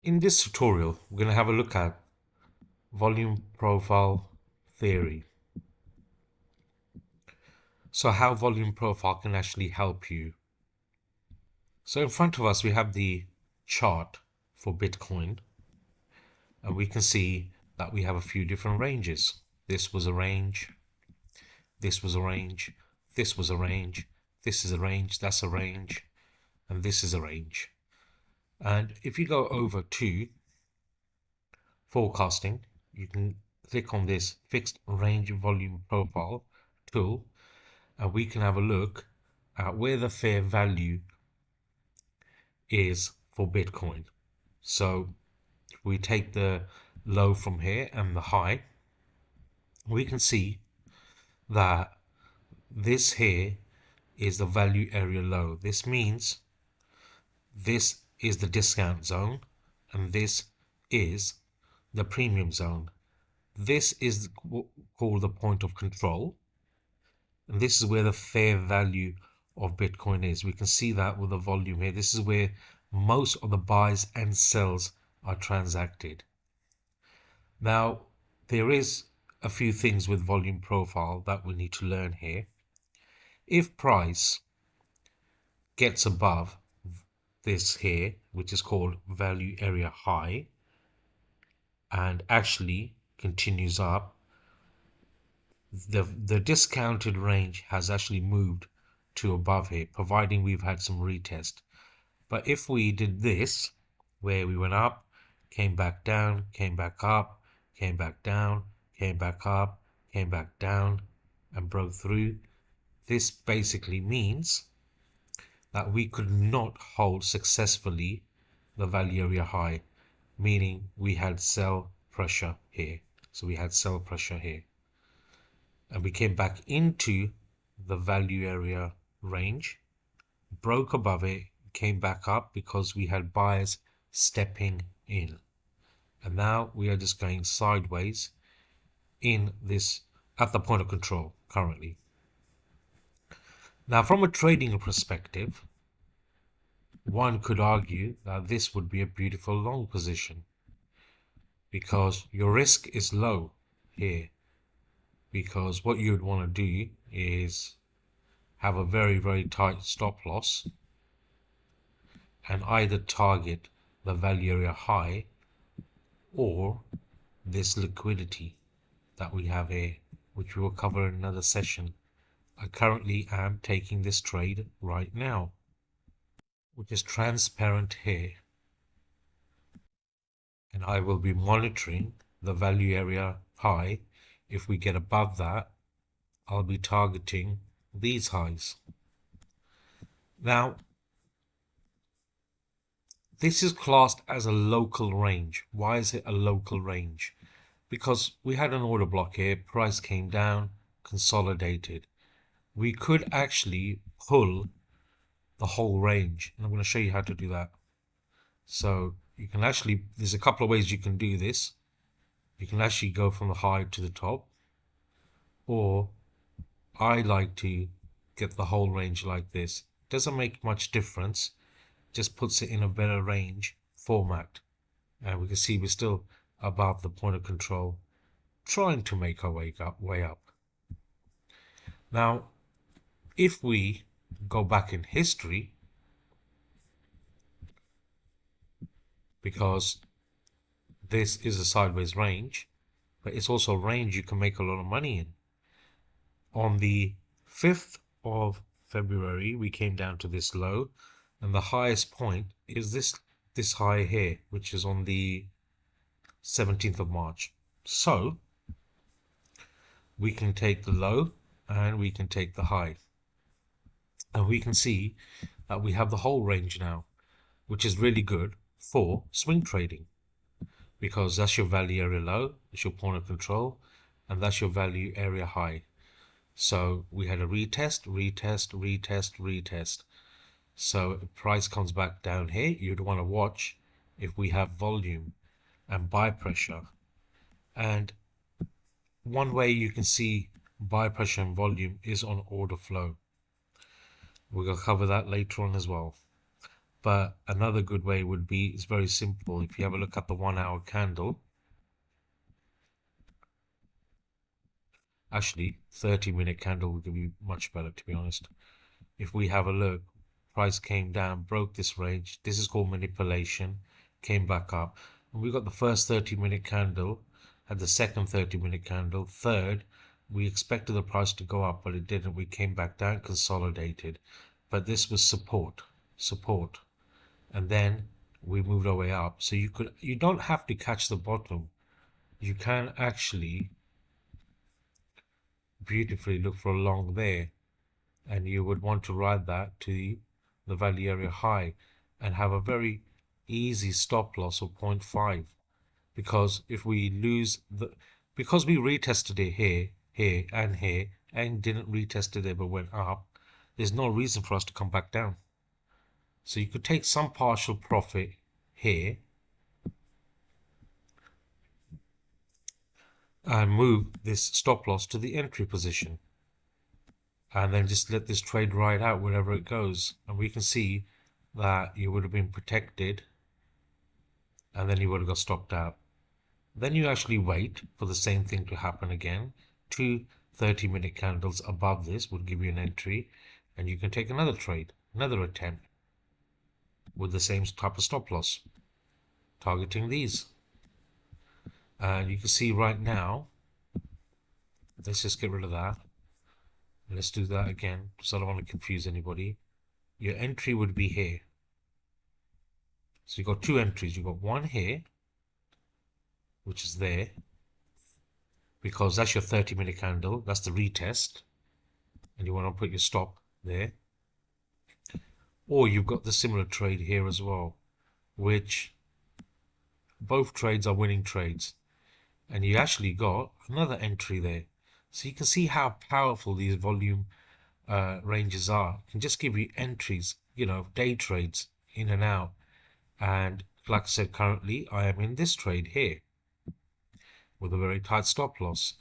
In this tutorial, we're going to have a look at volume profile theory. So how volume profile can actually help you. So in front of us, we have the chart for Bitcoin, and we can see that we have a few different ranges. This was a range, this was a range, this was a range, this is a range, that's a range, and this is a range. And if you go over to forecasting, you can click on this fixed range volume profile tool, and we can have a look at where the fair value is for Bitcoin. So if we take the low from here and the high, we can see that this here is the value area low. This means this is the discount zone and this is the premium zone. This is called the point of control, and this is where the fair value of Bitcoin is. We can see that with the volume here. This is where most of the buys and sells are transacted. Now, there is a few things with volume profile that we need to learn here. If price gets above this here, which is called value area high, and actually continues up, the discounted range has actually moved to above here, providing we've had some retest. But if we did this, where we went up, came back down, came back up, came back down, came back up, came back down, and broke through, this basically means that we could not hold successfully the value area high, meaning we had sell pressure here. So we had sell pressure here, and we came back into the value area range, broke above it, came back up because we had buyers stepping in, and now we are just going sideways in this at the point of control currently. Now, from a trading perspective, one could argue that this would be a beautiful long position because your risk is low here, because what you would want to do is have a very tight stop loss and either target the value area high or this liquidity that we have here, which we will cover in another session. I currently am taking this trade right now, which is transparent here, and I will be monitoring the value area high. If we get above that, I'll be targeting these highs. Now, this is classed as a local range. Why is it a local range? Because we had an order block here, price came down, consolidated. We could actually pull the whole range, and I'm going to show you how to do that. So you can actually, there's a couple of ways you can do this. You can actually go from the high to the top, or I like to get the whole range like this. Doesn't make much difference, just puts it in a better range format, and we can see we're still above the point of control, trying to make our way up. Now, if we go back in history, because this is a sideways range, but it's also a range you can make a lot of money in. On the 5th of February, we came down to this low, and the highest point is this high here, which is on the 17th of March. So we can take the low and we can take the high, and we can see that we have the whole range now, which is really good for swing trading, because that's your value area low, that's your point of control, and that's your value area high. So we had a retest. So if price comes back down here, you'd want to watch if we have volume and buy pressure. And one way you can see buy pressure and volume is on order flow. We're going to cover that later on as well. But another good way would be, it's very simple. If you have a look at the 1 hour candle, actually 30-minute candle will give you much better, to be honest. If we have a look, price came down, broke this range. This is called manipulation, came back up. And we got the first 30-minute candle, had the second 30-minute candle, third, we expected the price to go up, but it didn't. We came back down, consolidated. But this was support, support. And then we moved our way up. So you don't have to catch the bottom. You can actually beautifully look for a long there, and you would want to ride that to the value area high and have a very easy stop loss of 0.5, because if we lose because we retested it here and didn't retest it there but went up, there's no reason for us to come back down. So you could take some partial profit here and move this stop loss to the entry position, and then just let this trade ride out wherever it goes. And we can see that you would have been protected, and then you would have got stopped out. Then you actually wait for the same thing to happen again. Two 30-minute candles above this would give you an entry, and you can take another trade, another attempt with the same type of stop loss, targeting these. And you can see right now, let's just get rid of that. Let's do that again, because I don't want to confuse anybody. Your entry would be here. So you've got two entries. You've got one here, which is there, because that's your 30-minute candle. That's the retest. And you want to put your stop there. Or you've got the similar trade here as well, which both trades are winning trades. And you actually got another entry there. So you can see how powerful these volume ranges are. It can just give you entries, day trades in and out. And like I said, currently I am in this trade here with a very tight stop loss.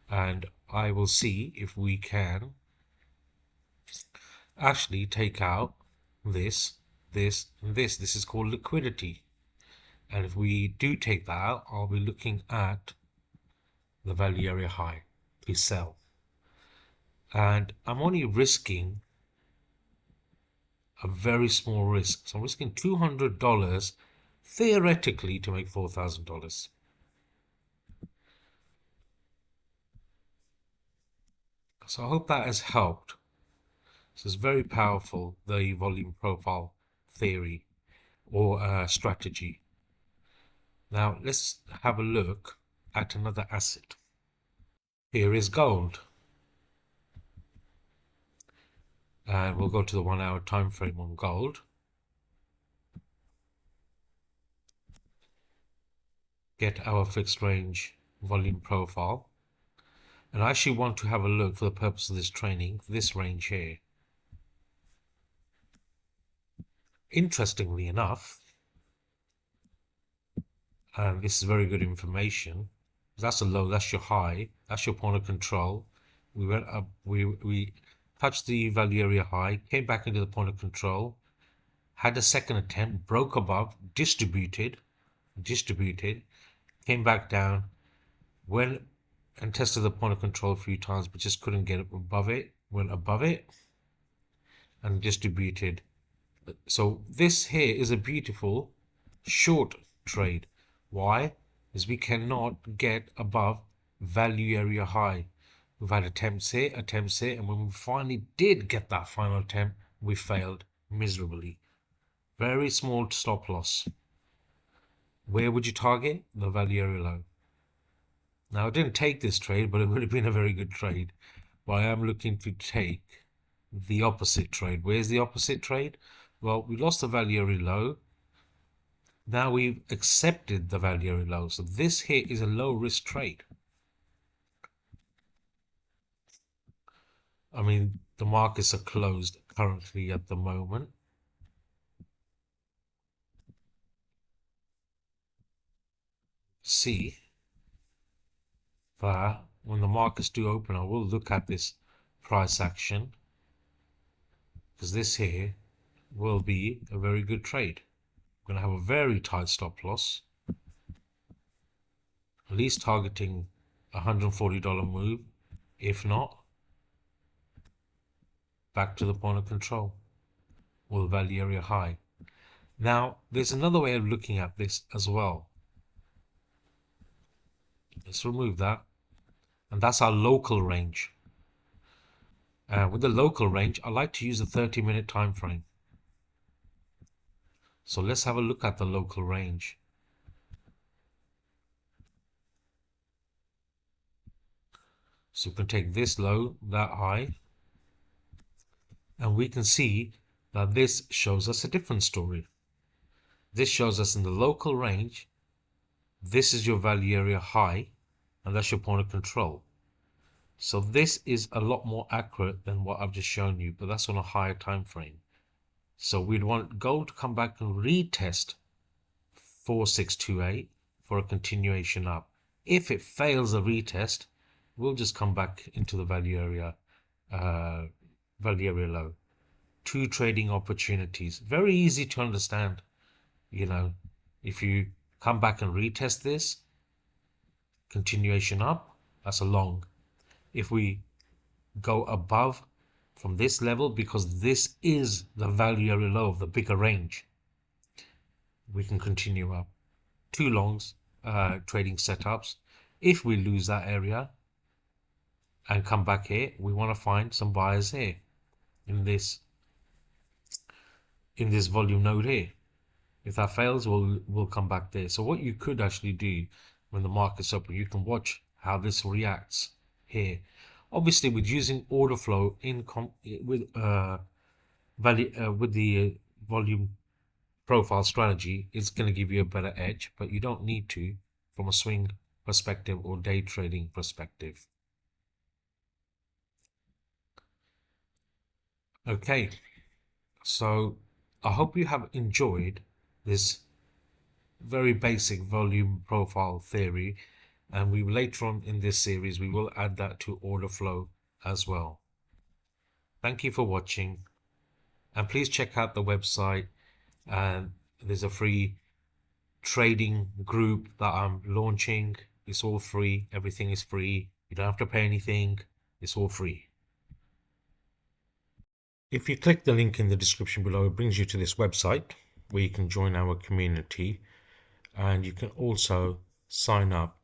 And I will see if we can actually take out this, this, and this. This is called liquidity. And if we do take that out, I'll be looking at the value area high to sell. And I'm only risking a very small risk. So I'm risking $200 theoretically to make $4,000. So I hope that has helped. So it's very powerful, the volume profile theory or strategy. Now let's have a look at another asset. Here is gold. And we'll go to the 1 hour time frame on gold. Get our fixed range volume profile. And I actually want to have a look, for the purpose of this training, this range here. Interestingly enough, and this is very good information, that's a low, that's your high, that's your point of control. We went up, we touched the value area high, came back into the point of control, had a second attempt, broke above, distributed, came back down, went and tested the point of control a few times, but just couldn't get above it, went above it, and distributed. So this here is a beautiful short trade. Why? Because we cannot get above value area high. We've had attempts here, and when we finally did get that final attempt, we failed miserably. Very small stop loss. Where would you target? The value area low. Now I didn't take this trade, but it would have been a very good trade. But I am looking to take the opposite trade. Where's the opposite trade? Well, we lost the value area low. Now we've accepted the value area low. So this here is a low risk trade. I mean, the markets are closed currently at the moment. See that when the markets do open, I will look at this price action, because this here will be a very good trade. We're going to have a very tight stop loss, at least targeting $140 move, if not back to the point of control or the value area high. Now, there's another way of looking at this as well. Let's remove that, and that's our local range. With the local range, I like to use a 30-minute time frame. So let's have a look at the local range. So we can take this low, that high, and we can see that this shows us a different story. This shows us in the local range, this is your value area high, and that's your point of control. So this is a lot more accurate than what I've just shown you, but that's on a higher time frame. So we'd want gold to come back and retest 4628 for a continuation up. If it fails a retest, we'll just come back into the value area low. Two trading opportunities, very easy to understand. You know, if you come back and retest this, continuation up, that's a long. If we go above from this level, because this is the value area low of the bigger range, we can continue up. Two longs trading setups. If we lose that area and come back here, we want to find some buyers here in this volume node here. If that fails, we'll come back there. So what you could actually do when the market's open, you can watch how this reacts here. Obviously, with using order flow with the volume profile strategy, it's going to give you a better edge, but you don't need to from a swing perspective or day trading perspective. Okay, so I hope you have enjoyed this very basic volume profile theory, and we later on in this series we will add that to order flow as well. Thank you for watching, and please check out the website, and there's a free trading group that I'm launching. It's all free, everything is free, you don't have to pay anything, it's all free. If you click the link in the description below, it brings you to this website where you can join our community, and you can also sign up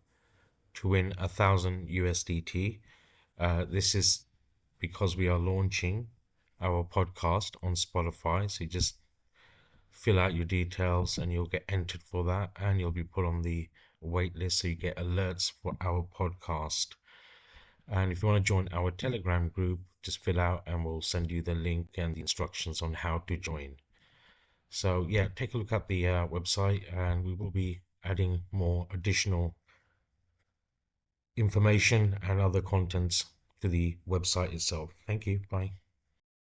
to win 1,000 USDT. This is because we are launching our podcast on Spotify, so you just fill out your details and you'll get entered for that, and you'll be put on the wait list so you get alerts for our podcast. And if you want to join our Telegram group, just fill out and we'll send you the link and the instructions on how to join. So yeah, take a look at the website, and we will be adding more additional information and other contents to the website itself. Thank you. Bye.